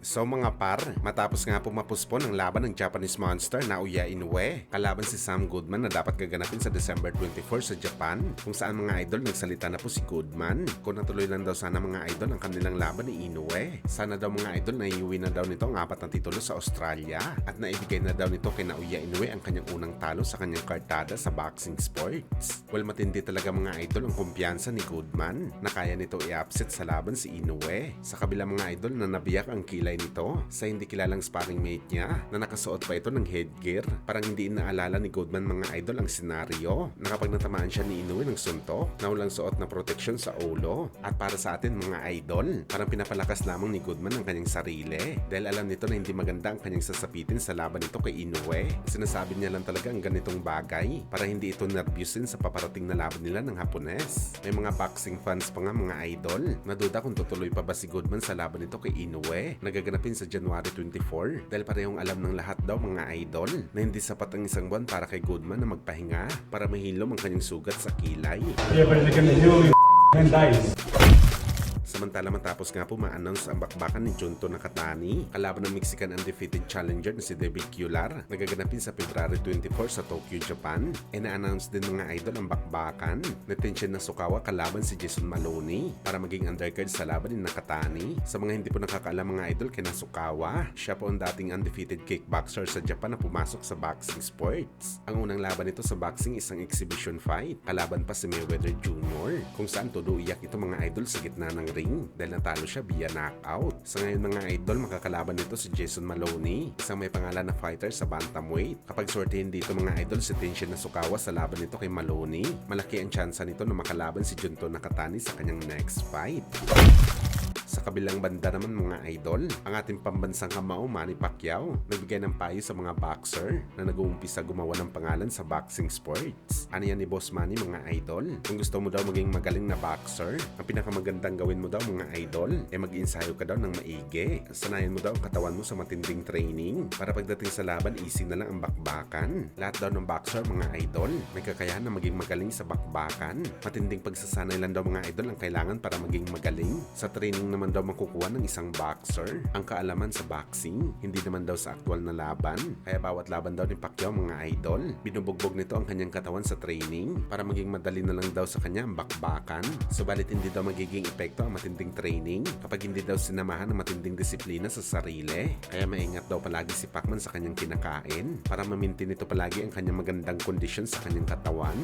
So mga par, matapos nga po mapuspon ang laban ng Japanese Monster na Naoya Inoue kalaban si Sam Goodman na dapat gaganapin sa December 24 sa Japan, kung saan mga idol nagsalita na po si Goodman kung natuloy lang daw sana mga idol ang kanilang laban ni Inoue. Sana daw mga idol na iuwi na daw nito ang 4 na titulo sa Australia at naibigay na daw nito kay Naoya Inoue ang kanyang unang talo sa kanyang kartada sa boxing sports. Well, matindi talaga mga idol ang kumpiyansa ni Goodman na kaya nito i-upset sa laban si Inoue. Sa kabila mga idol na nabiyak ang kilay nito sa hindi kilalang sparring mate niya na nakasuot pa ito ng headgear. Parang hindi inaalala ni Goodman mga idol ang senaryo na kapag natamaan siya ni Inoue ng suntok na walang suot na proteksyon sa ulo. At para sa atin mga idol, parang pinapalakas lamang ni Goodman ang kanyang sarili dahil alam nito na hindi maganda ang kanyang sasapitin sa laban nito kay Inoue. Sinasabi niya lang talaga ang ganitong bagay para hindi ito nervyusin sa paparating na laban nila ng Hapones. May mga boxing fans pa nga mga idol na duda kung tutuloy pa ba si Goodman sa laban nito kay Inoue na gaganapin sa January 24 dahil parehong alam ng lahat daw mga idol na hindi sapat ang isang buwan para kay Goodman na magpahinga para mahilom ang kanyang sugat sa kilay. Yeah, but they're gonna heal you and dies. Samantala matapos nga po ma-announce ang bakbakan ni Junto Nakatani kalaban ng Mexican undefeated challenger na si David Cuellar na gaganapin sa February 24 sa Tokyo, Japan, na-announce din mga idol ang bakbakan na Tenshin Nasukawa kalaban si Jason Maloney para maging undercard sa laban ni Nakatani. Sa mga hindi po nakakaalam mga idol kay Nasukawa, siya po ang dating undefeated kickboxer sa Japan na pumasok sa boxing sports. Ang unang laban nito sa boxing isang exhibition fight kalaban pa si Mayweather Jr. kung saan todo iyak ito mga idol sa gitna ng ring dahil natalo siya via knockout. Sa ngayon mga idol, makakalaban nito si Jason Maloney, isang may pangalan na fighter sa bantamweight. Kapag sortehin dito mga idol si Tenshin Nasukawa sa laban nito kay Maloney, malaki ang tsansa nito na makalaban si Junto Nakatani sa kanyang next fight. Sa kabilang banda naman mga idol, ang ating pambansang kamao Manny Pacquiao nagbigay ng payo sa mga boxer na nag-uumpisa gumawa ng pangalan sa boxing sports. Ano yan ni Boss Manny mga idol? Kung gusto mo daw maging magaling na boxer, ang pinakamagandang gawin mo daw mga idol ay mag-ensayo ka daw ng maigi. Sanayin mo daw ang katawan mo sa matinding training para pagdating sa laban easy na lang ang bakbakan. Lahat daw ng boxer mga idol may kakayahan na maging magaling sa bakbakan. Matinding pagsasanay lang daw mga idol ang kailangan para maging magaling. Sa training naman daw makukuha ng isang boxer ang kaalaman sa boxing, hindi naman daw sa aktwal na laban. Kaya bawat laban daw ni Pacquiao mga idol, binubugbog nito ang kanyang katawan sa training para maging madali na lang daw sa kanya ang bakbakan. Subalit hindi daw magiging epekto ang matinding training kapag hindi daw sinamahan ng matinding disiplina sa sarili. Kaya maingat daw palagi si Pacman sa kanyang kinakain para ma-maintain nito palagi ang kanyang magandang kondisyon sa kanyang katawan.